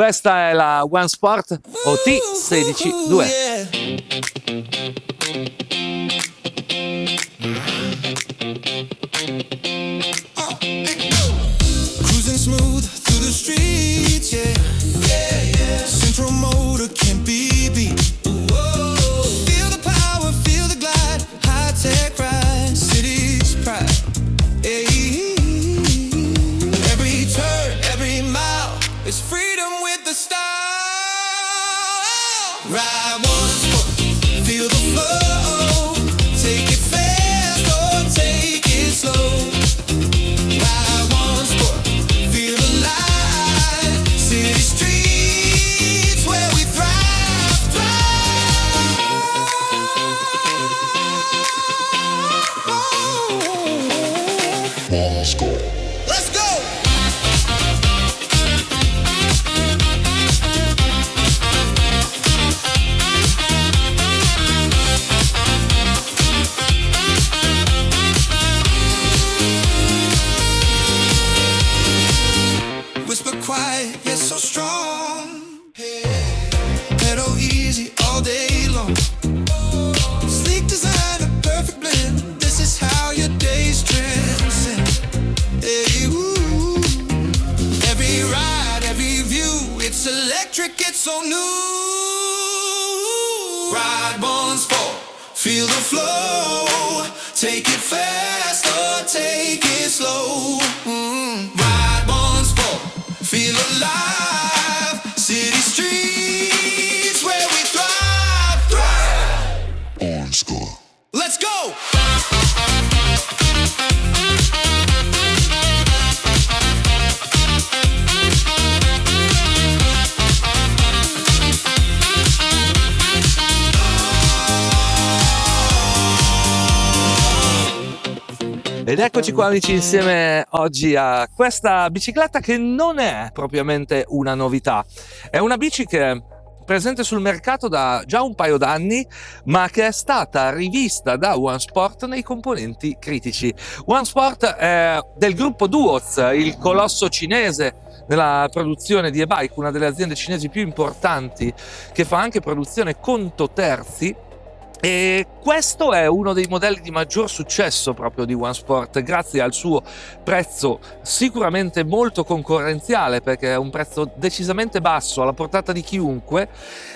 Questa è la One Sport OT162. Cruising smooth through the streets, yeah. Central Motor can't be beat. Feel the power, feel the glide, high tech ride, city's pride. Every turn, every mile is freedom with the style. Ride One Sport, feel the flow. Take it fast or take it slow. Ride One Sport, feel alive. City streets where we thrive, thrive. Let's go! Whisper quiet, yet so strong. Pedal easy all day long. Sleek design, a perfect blend. This is how your days transcend. Hey, ooh. Every ride, every view, it's electric, it's so new. Ride One Sport, feel the flow. Take it fast or take it slow. Ride One Sport, feel alive. City streets where we thrive, thrive. On score. Let's go! Ed eccoci qua amici insieme oggi a questa bicicletta che non è propriamente una novità, è una bici che è presente sul mercato da già un paio d'anni, ma che è stata rivista da One Sport nei componenti critici. One Sport è del gruppo Duoz, il colosso cinese nella produzione di e-bike, una delle aziende cinesi più importanti che fa anche produzione conto terzi. E questo è uno dei modelli di maggior successo proprio di One Sport, grazie al suo prezzo sicuramente molto concorrenziale, perché è un prezzo decisamente basso alla portata di chiunque,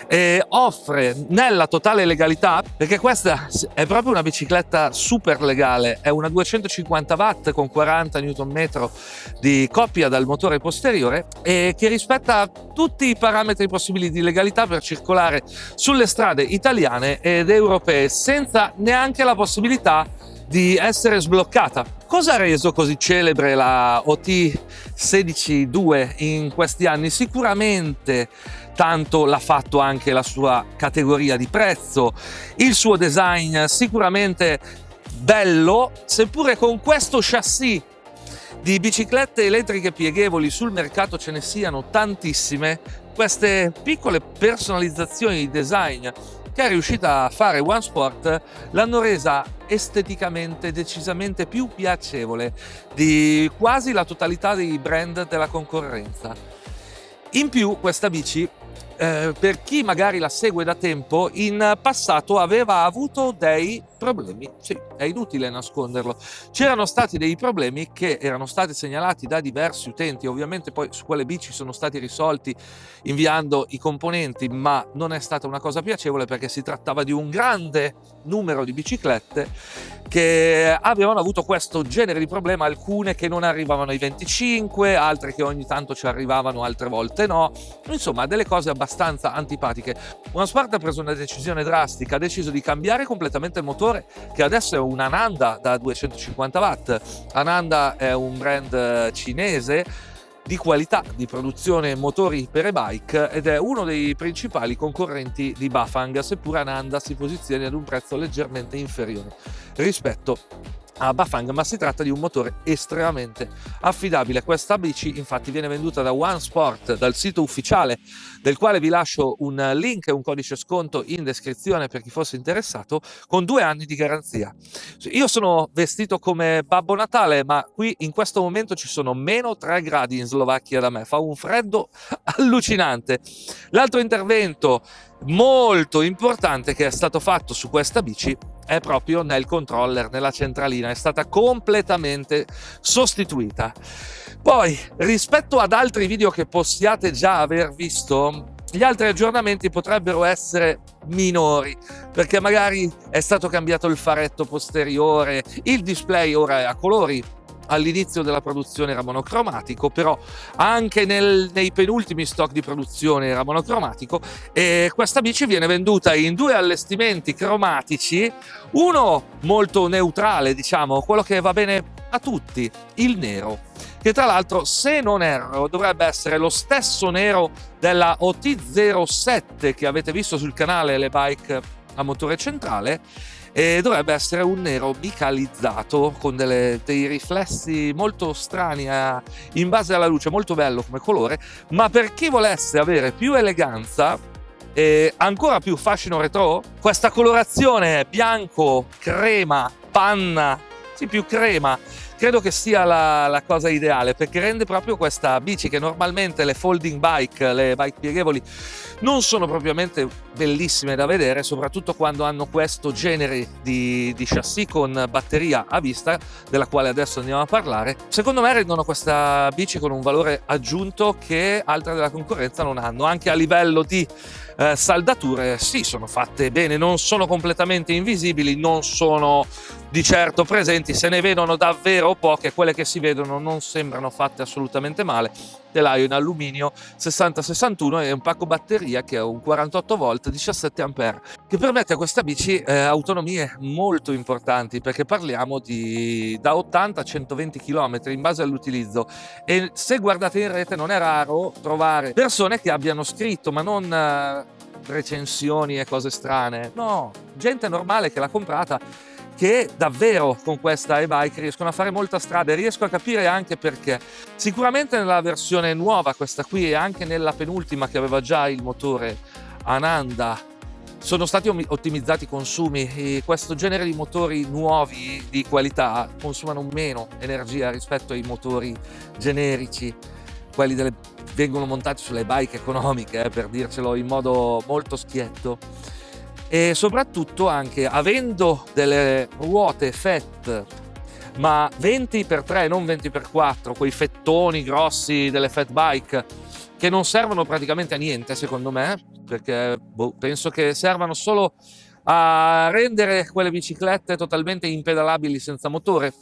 e offre nella totale legalità, perché questa è proprio una bicicletta super legale, è una 250 watt con 40 Nm di coppia dal motore posteriore e che rispetta tutti i parametri possibili di legalità per circolare sulle strade italiane ed europee senza neanche la possibilità di essere sbloccata. Cosa ha reso così celebre la OT162 in questi anni? Sicuramente tanto l'ha fatto anche la sua categoria di prezzo, il suo design sicuramente bello, seppure con questo chassis di biciclette elettriche pieghevoli sul mercato ce ne siano tantissime, queste piccole personalizzazioni di design che è riuscita a fare One Sport l'hanno resa esteticamente decisamente più piacevole di quasi la totalità dei brand della concorrenza. In più questa bici, per chi magari la segue da tempo, in passato aveva avuto dei problemi, sì, è inutile nasconderlo. C'erano stati dei problemi che erano stati segnalati da diversi utenti, ovviamente poi su quelle bici sono stati risolti inviando i componenti, ma non è stata una cosa piacevole perché si trattava di un grande numero di biciclette che avevano avuto questo genere di problema, alcune che non arrivavano ai 25, altre che ogni tanto ci arrivavano, altre volte no, insomma delle cose abbastanza antipatiche. One Sport ha preso una decisione drastica, ha deciso di cambiare completamente il motore, che adesso è un Ananda da 250 watt. Ananda è un brand cinese di qualità di produzione motori per e-bike ed è uno dei principali concorrenti di Bafang, seppur Ananda si posizioni ad un prezzo leggermente inferiore rispetto a Bafang, ma si tratta di un motore estremamente affidabile. Questa bici infatti viene venduta da One Sport, dal sito ufficiale, del quale vi lascio un link e un codice sconto in descrizione per chi fosse interessato, con 2 anni di garanzia. Io sono vestito come Babbo Natale, ma qui in questo momento ci sono meno 3 gradi in Slovacchia da me, fa un freddo allucinante. L'altro intervento molto importante che è stato fatto su questa bici è proprio nel controller, nella centralina, è stata completamente sostituita. Poi, rispetto ad altri video che possiate già aver visto, gli altri aggiornamenti potrebbero essere minori, perché magari è stato cambiato il faretto posteriore, il display ora è a colori. All'inizio della produzione era monocromatico, però anche nei penultimi stock di produzione era monocromatico, e questa bici viene venduta in 2 allestimenti cromatici, uno molto neutrale, diciamo, quello che va bene a tutti, il nero, che tra l'altro, se non erro, dovrebbe essere lo stesso nero della OT07 che avete visto sul canale Le Bike a motore centrale, e dovrebbe essere un nero bicalizzato con dei riflessi molto strani in base alla luce, molto bello come colore. Ma per chi volesse avere più eleganza e ancora più fascino retro, questa colorazione bianco, crema, panna, sì, più crema, credo che sia la cosa ideale, perché rende proprio questa bici, che normalmente le folding bike, le bike pieghevoli, non sono propriamente bellissime da vedere, soprattutto quando hanno questo genere di chassis con batteria a vista, della quale adesso andiamo a parlare. Secondo me rendono questa bici con un valore aggiunto che altre della concorrenza non hanno. Anche a livello di saldature, sì, sono fatte bene, non sono completamente invisibili, non sono di certo presenti, se ne vedono davvero poche, quelle che si vedono non sembrano fatte assolutamente male. Telaio in alluminio 6061 e un pacco batteria che è un 48 volt 17 ampere, che permette a questa bici autonomie molto importanti, perché parliamo da 80 a 120 km in base all'utilizzo. E se guardate in rete non è raro trovare persone che abbiano scritto, ma non recensioni e cose strane, no, gente normale che l'ha comprata, che davvero con questa e-bike riescono a fare molta strada, e riesco a capire anche perché. Sicuramente nella versione nuova, questa qui, e anche nella penultima che aveva già il motore Ananda, sono stati ottimizzati i consumi, e questo genere di motori nuovi di qualità consumano meno energia rispetto ai motori generici, quelli vengono montati sulle bike economiche, per dircelo in modo molto schietto. E soprattutto, anche avendo delle ruote FET, ma 20x3 non 20x4, quei fettoni grossi delle fat bike che non servono praticamente a niente secondo me, perché penso che servano solo a rendere quelle biciclette totalmente impedalabili senza motore,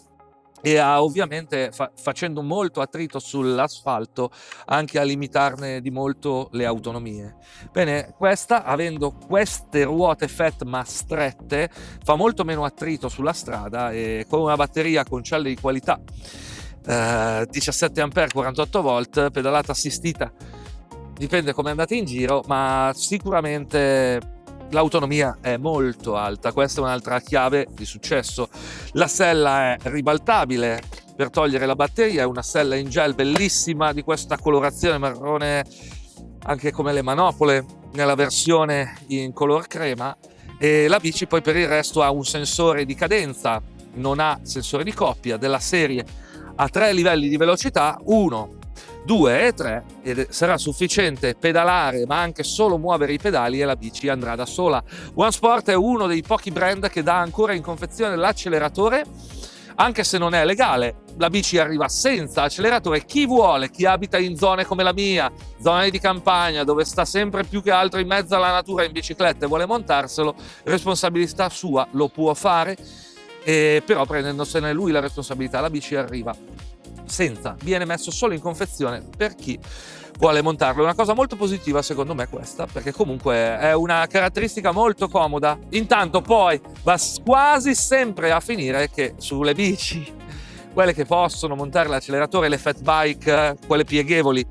e ovviamente facendo molto attrito sull'asfalto anche a limitarne di molto le autonomie. Bene, questa, avendo queste ruote FET ma strette, fa molto meno attrito sulla strada, e con una batteria con celle di qualità 17 ampere 48 volt, pedalata assistita, dipende come andate in giro, ma sicuramente l'autonomia è molto alta. Questa è un'altra chiave di successo. La sella è ribaltabile per togliere la batteria, è una sella in gel bellissima di questa colorazione marrone, anche come le manopole nella versione in color crema. E la bici poi per il resto ha un sensore di cadenza, non ha sensore di coppia, della serie a 3 livelli di velocità, 1, 2 e 3, ed sarà sufficiente pedalare ma anche solo muovere i pedali e la bici andrà da sola. One Sport è uno dei pochi brand che dà ancora in confezione l'acceleratore, anche se non è legale. La bici arriva senza acceleratore. Chi vuole, chi abita in zone come la mia, zone di campagna dove sta sempre più che altro in mezzo alla natura in bicicletta e vuole montarselo, responsabilità sua, lo può fare, però prendendosene lui la responsabilità. La bici arriva senza, viene messo solo in confezione per chi vuole montarlo. È una cosa molto positiva secondo me questa, perché comunque è una caratteristica molto comoda. Intanto poi va quasi sempre a finire che sulle bici, quelle che possono montare l'acceleratore, le fat bike, quelle pieghevoli,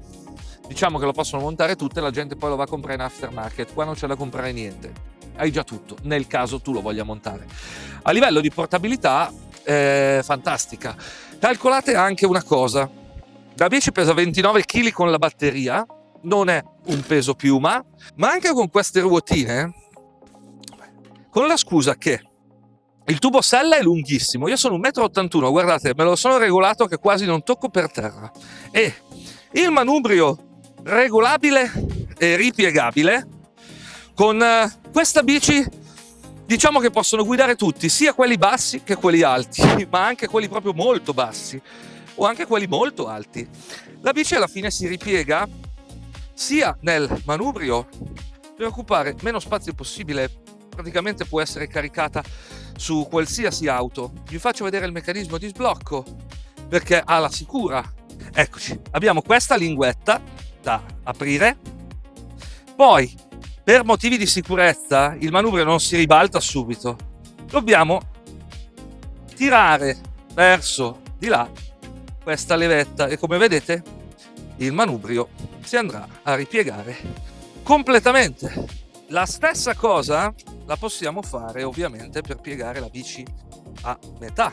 diciamo che lo possono montare tutte, la gente poi lo va a comprare in aftermarket. Qua non c'è da comprare niente, hai già tutto nel caso tu lo voglia montare. A livello di portabilità fantastica. Calcolate anche una cosa: la bici pesa 29 kg con la batteria, non è un peso piuma, ma anche con queste ruotine, con la scusa che il tubo sella è lunghissimo, io sono 1,81 m, guardate, me lo sono regolato che quasi non tocco per terra, e il manubrio regolabile e ripiegabile, con questa bici diciamo che possono guidare tutti, sia quelli bassi che quelli alti, ma anche quelli proprio molto bassi o anche quelli molto alti. La bici alla fine si ripiega sia nel manubrio per occupare meno spazio possibile, praticamente può essere caricata su qualsiasi auto. Vi faccio vedere il meccanismo di sblocco perché ha la sicura. Eccoci, abbiamo questa linguetta da aprire, poi per motivi di sicurezza il manubrio non si ribalta subito, dobbiamo tirare verso di là questa levetta e come vedete il manubrio si andrà a ripiegare completamente. La stessa cosa la possiamo fare ovviamente per piegare la bici a metà.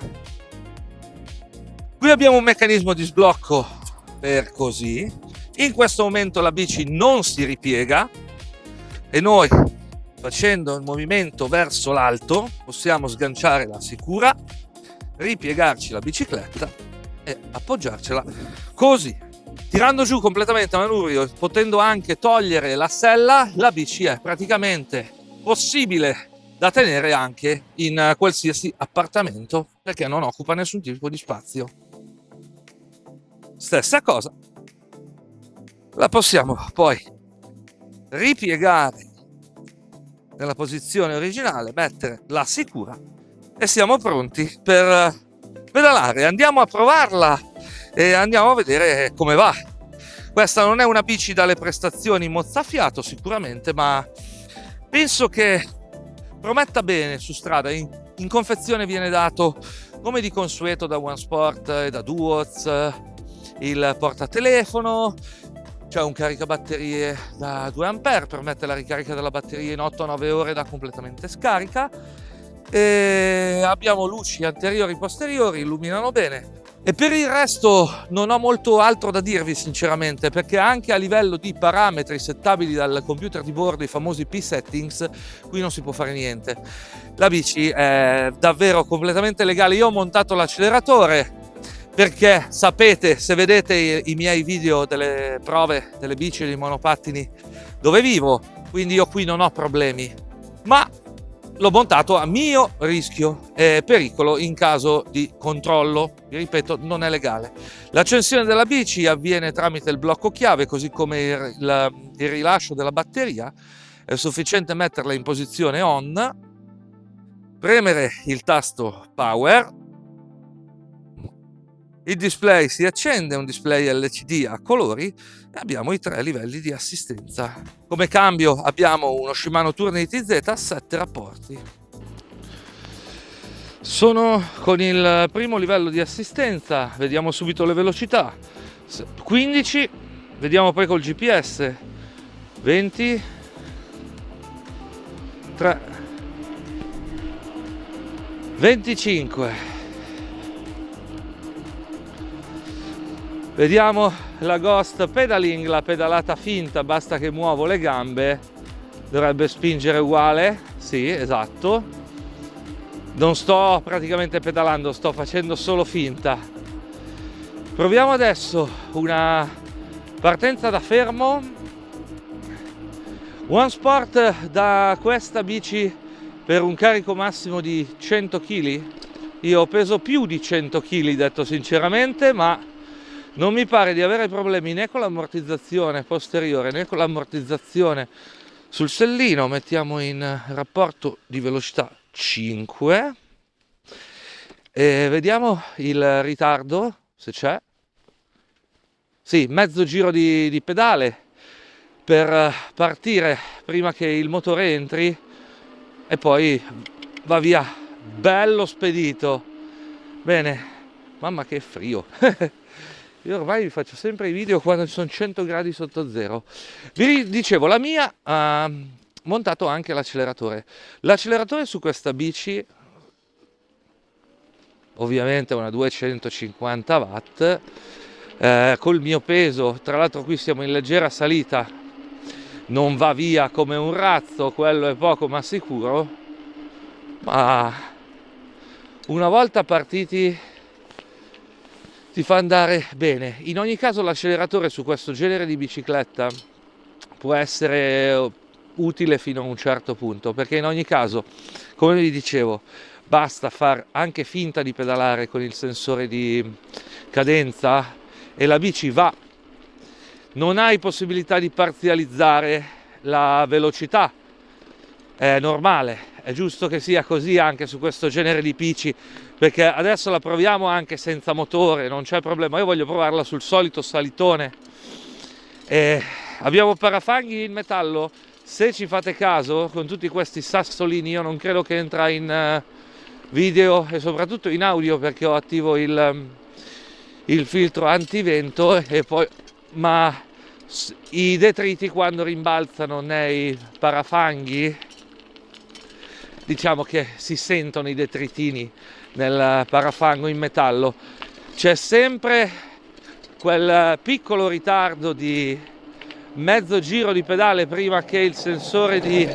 Qui abbiamo un meccanismo di sblocco per così. In questo momento la bici non si ripiega e noi, facendo il movimento verso l'alto, possiamo sganciare la sicura, ripiegarci la bicicletta e appoggiarcela così. Tirando giù completamente il manubrio, potendo anche togliere la sella, la bici è praticamente possibile da tenere anche in qualsiasi appartamento perché non occupa nessun tipo di spazio. Stessa cosa, la possiamo poi ripiegare nella posizione originale, mettere la sicura e siamo pronti per pedalare. Andiamo a provarla e andiamo a vedere come va. Questa non è una bici dalle prestazioni mozzafiato sicuramente, ma penso che prometta bene su strada. In confezione viene dato, come di consueto da OneSport e da Duoz, il portatelefono, c'è un caricabatterie da 2 A, permette la ricarica della batteria in 8-9 ore da completamente scarica, e abbiamo luci anteriori e posteriori, illuminano bene. E per il resto non ho molto altro da dirvi sinceramente, perché anche a livello di parametri settabili dal computer di bordo, i famosi P-settings, qui non si può fare niente. La bici è davvero completamente legale. Io ho montato l'acceleratore perché sapete, se vedete i miei video delle prove delle bici e dei monopattini dove vivo, quindi io qui non ho problemi, ma l'ho montato a mio rischio e pericolo in caso di controllo. Vi ripeto, non è legale. L'accensione della bici avviene tramite il blocco chiave, così come il rilascio della batteria. È sufficiente metterla in posizione on, premere il tasto power, il display si accende, un display LCD a colori, e abbiamo i 3 livelli di assistenza. Come cambio abbiamo uno Shimano Tourney TZ a 7 rapporti. Sono con il primo livello di assistenza, vediamo subito le velocità. 15, vediamo poi col GPS. 20, 3, 25. Vediamo la Ghost Pedaling, la pedalata finta, basta che muovo le gambe, dovrebbe spingere uguale, sì, esatto. Non sto praticamente pedalando, sto facendo solo finta. Proviamo adesso una partenza da fermo. OneSport da questa bici per un carico massimo di 100 kg. Io peso più di 100 kg, detto sinceramente, ma non mi pare di avere problemi né con l'ammortizzazione posteriore né con l'ammortizzazione sul sellino. Mettiamo in rapporto di velocità 5 e vediamo il ritardo se c'è. Sì, mezzo giro di pedale per partire prima che il motore entri e poi va via bello spedito. Bene, mamma che frio. Io ormai vi faccio sempre i video quando ci sono 100 gradi sotto zero. Vi dicevo, la mia ha montato anche l'acceleratore. L'acceleratore su questa bici ovviamente una 250 watt, col mio peso, tra l'altro qui siamo in leggera salita, non va via come un razzo, quello è poco ma sicuro, ma una volta partiti ti fa andare bene. In ogni caso l'acceleratore su questo genere di bicicletta può essere utile fino a un certo punto, perché in ogni caso, come vi dicevo, basta far anche finta di pedalare con il sensore di cadenza e la bici va. Non hai possibilità di parzializzare la velocità, è normale, è giusto che sia così anche su questo genere di bici, perché adesso la proviamo anche senza motore, non c'è problema. Io voglio provarla sul solito salitone. Abbiamo parafanghi in metallo, se ci fate caso, con tutti questi sassolini. Io non credo che entra in video e soprattutto in audio, perché ho attivo il filtro antivento, e poi ma i detriti quando rimbalzano nei parafanghi, diciamo che si sentono i detritini nel parafango in metallo. C'è sempre quel piccolo ritardo di mezzo giro di pedale prima che il sensore di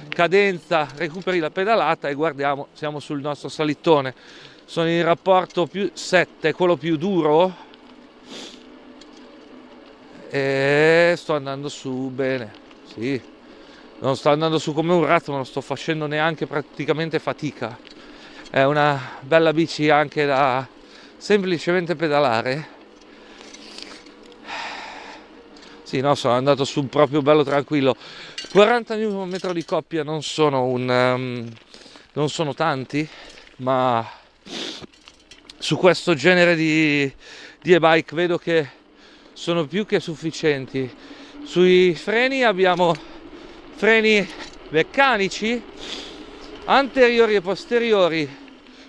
cadenza recuperi la pedalata, e guardiamo, siamo sul nostro salitone, sono in rapporto più 7, quello più duro, e sto andando su bene, sì, non sto andando su come un razzo, ma non sto facendo neanche praticamente fatica. È una bella bici anche da semplicemente pedalare. Sì, no, sono andato su proprio bello tranquillo. 40 Nm di coppia non sono non sono tanti, ma su questo genere di e-bike vedo che sono più che sufficienti. Sui freni abbiamo freni meccanici, anteriori e posteriori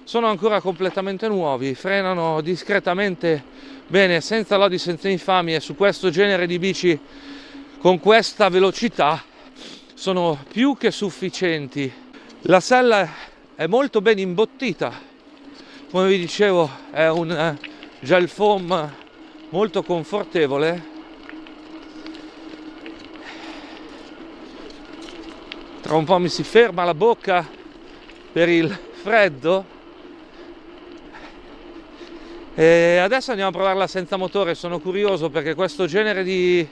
sono ancora completamente nuovi, frenano discretamente bene, senza lodi, senza infamie. Su questo genere di bici con questa velocità sono più che sufficienti. La sella è molto ben imbottita, come vi dicevo è un gel foam molto confortevole. Tra un po' mi si ferma la bocca per il freddo. E adesso andiamo a provarla senza motore. Sono curioso perché questo genere di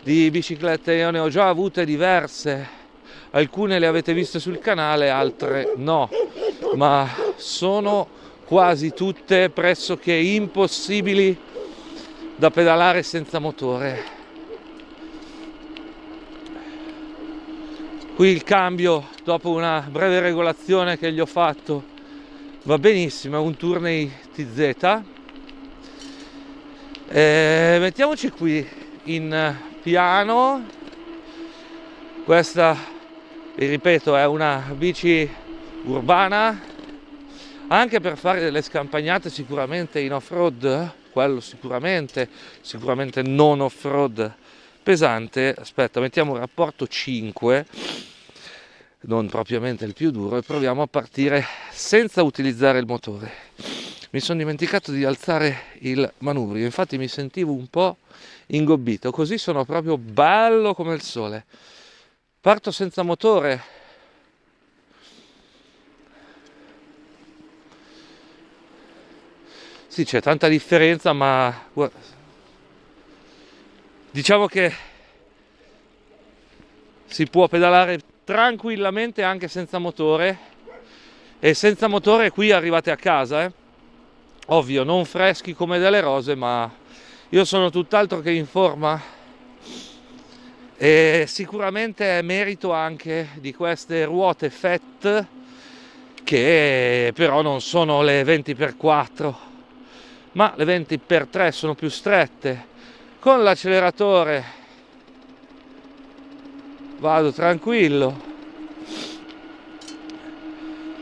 biciclette io ne ho già avute diverse, alcune le avete viste sul canale, altre no, ma sono quasi tutte pressoché impossibili da pedalare senza motore. Qui il cambio, dopo una breve regolazione che gli ho fatto, va benissimo, è un Tourney TZ. Mettiamoci qui in piano. Questa, vi ripeto, è una bici urbana, anche per fare delle scampagnate sicuramente in off-road, quello sicuramente non off-road pesante. Aspetta, mettiamo un rapporto 5, non propriamente il più duro, e proviamo a partire senza utilizzare il motore. Mi sono dimenticato di alzare il manubrio, infatti mi sentivo un po' ingobbito, così sono proprio bello come il sole. Parto senza motore. Sì, c'è tanta differenza, ma diciamo che si può pedalare tranquillamente anche senza motore, e senza motore qui arrivate a casa, ovvio non freschi come delle rose, ma io sono tutt'altro che in forma, e sicuramente è merito anche di queste ruote FET, che però non sono le 20x4, ma le 20x3 sono più strette. Con l'acceleratore vado tranquillo.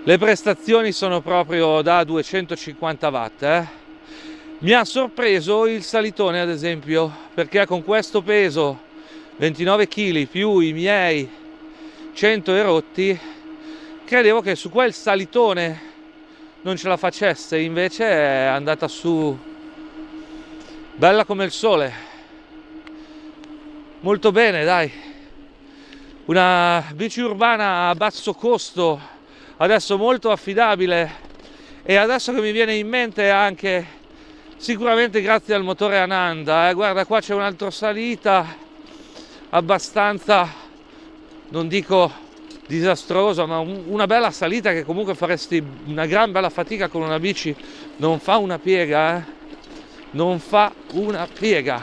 Le prestazioni sono proprio da 250 watt. Mi ha sorpreso il salitone, ad esempio, perché con questo peso 29 kg più i miei 100 e rotti, credevo che su quel salitone non ce la facesse, invece è andata su bella come il sole, molto bene, dai. Una bici urbana a basso costo, adesso molto affidabile, e adesso che mi viene in mente anche sicuramente grazie al motore Ananda. Guarda, qua c'è un'altra salita abbastanza, non dico disastrosa, ma una bella salita che comunque faresti una gran bella fatica con una bici. Non fa una piega, non fa una piega,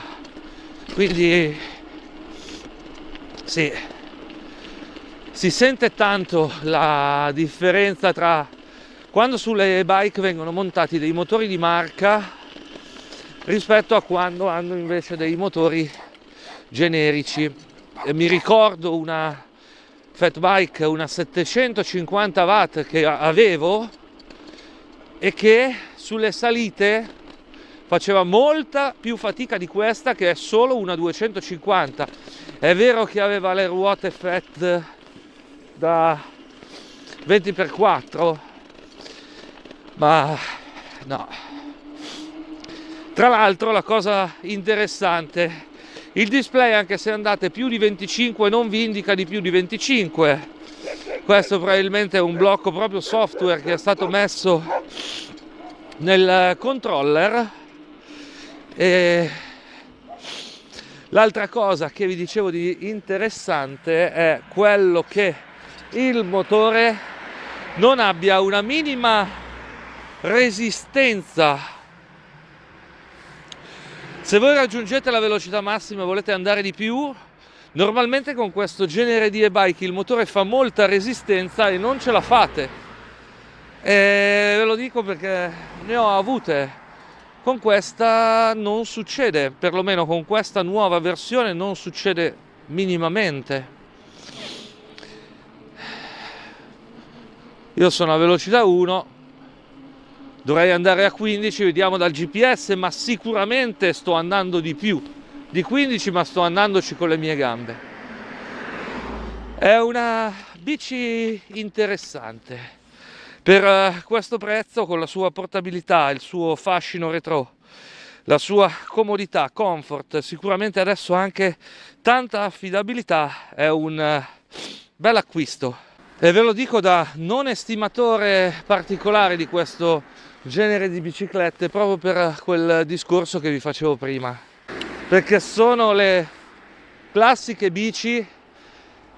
quindi sì, si sente tanto la differenza tra quando sulle bike vengono montati dei motori di marca rispetto a quando hanno invece dei motori generici. E mi ricordo una fat bike, una 750 watt che avevo e che sulle salite faceva molta più fatica di questa, che è solo una 250. È vero che aveva le ruote fat da 20x4, ma no. Tra l'altro la cosa interessante, il display, anche se andate più di 25, non vi indica di più di 25. Questo probabilmente è un blocco proprio software che è stato messo nel controller. E l'altra cosa che vi dicevo di interessante è quello che il motore non abbia una minima resistenza. Se voi raggiungete la velocità massima e volete andare di più, normalmente con questo genere di e-bike il motore fa molta resistenza e non ce la fate. E ve lo dico perché ne ho avute. Con questa non succede, perlomeno con questa nuova versione non succede minimamente. Io sono a velocità 1, dovrei andare a 15, vediamo dal GPS, ma sicuramente sto andando di più di 15, ma sto andandoci con le mie gambe. È una bici interessante per questo prezzo, con la sua portabilità, il suo fascino retro, la sua comodità, comfort, sicuramente adesso anche tanta affidabilità. È un bel acquisto e ve lo dico da non estimatore particolare di questo genere di biciclette, proprio per quel discorso che vi facevo prima, perché sono le classiche bici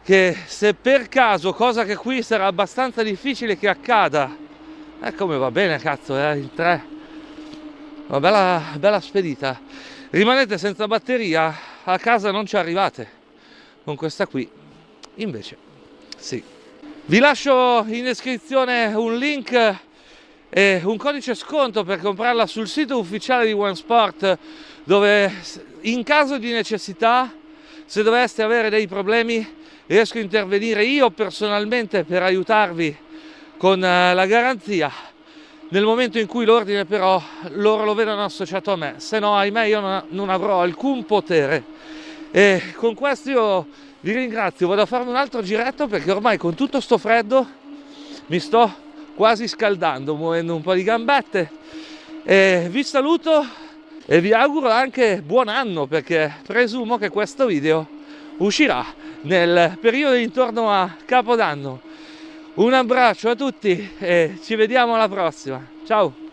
che, se per caso, cosa che qui sarà abbastanza difficile che accada, come va bene, cazzo, in 3, una bella spedita, rimanete senza batteria, a casa non ci arrivate. Con questa qui invece sì. Vi lascio in descrizione un link e un codice sconto per comprarla sul sito ufficiale di OneSport, dove in caso di necessità, se doveste avere dei problemi, riesco a intervenire io personalmente per aiutarvi con la garanzia. Nel momento in cui l'ordine però loro lo vedono associato a me, se no, ahimè, io non avrò alcun potere. E con questo io vi ringrazio, vado a farmi un altro giretto perché ormai con tutto sto freddo mi sto quasi scaldando, muovendo un po' di gambette. E vi saluto e vi auguro anche buon anno, perché presumo che questo video uscirà nel periodo intorno a Capodanno. Un abbraccio a tutti e ci vediamo alla prossima. Ciao!